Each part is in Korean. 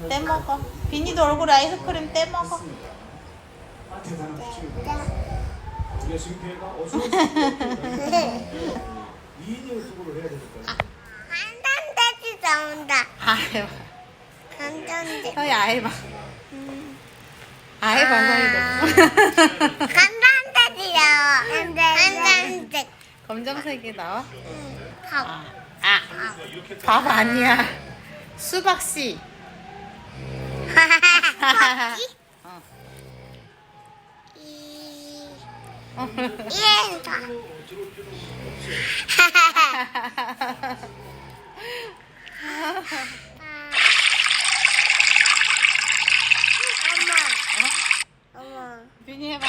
떼먹어. 비니도 얼굴에 아이스크림 떼먹어. 간단돼지 나온다. 아이 봐. 간단돼. 서희 아이 봐. 아이 봐 서희도. 간단돼지 나와. 간단돼. 검정색이 나와? 밥. 밥 아니야. 수박씨. 밥이? 이해다. 엄마. 비니 해봐.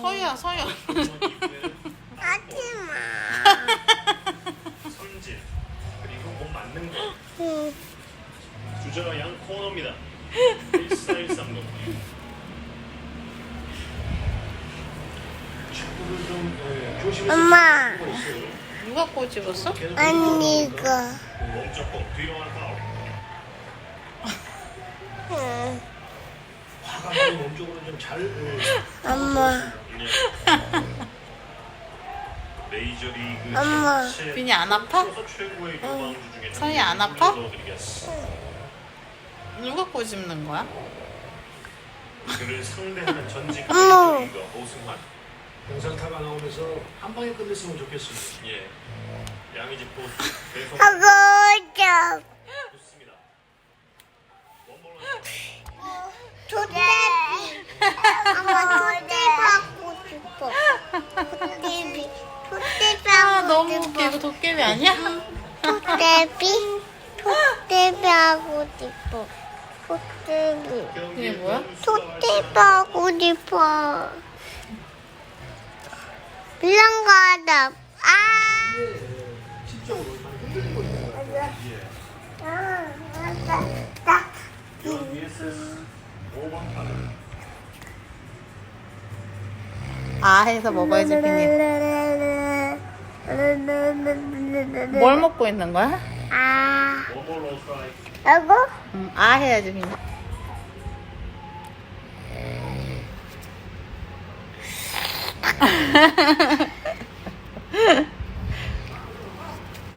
서희야 서희야. 하지마. 손질 그리고 몸 맞는 거. 주저가 양 코너입니다. 1413도. 엄마. 누가 꼬집었어? 언니가. 몸 조금 뒤로 한 파울. 화가 몸 쪽으로 좀 잘. 엄마. 메이저리그 엄마. 전체 비니 안 아파? 최고의 유망주 중에 서희 안 아파? 넣어드리겠습니다. 누가 꼬집는 거야? 그를 상대하는 전직 어머. 메이저리거 오승환. 영상타가 나오면서 한 방에 끝냈으면 좋겠습니다. 예. 양의지 포수 배송 하고 싶. 좋습니다. 원볼 토대비. 엄마 토대비 하고 싶어. 토대비. 토대비 아 하고 너무 싶어. 웃겨. 이거 도깨비 아니야? 토대비. 토대비 하고 싶어. 토대비. 이게 뭐야? 토대비 하고 싶어. 이런 거다. 아. 맞다. 아 해서 먹어야지 비니. 뭘 먹고 있는 거야? 아. 원볼 로스트라이크. 하고? 아 해야지 비니.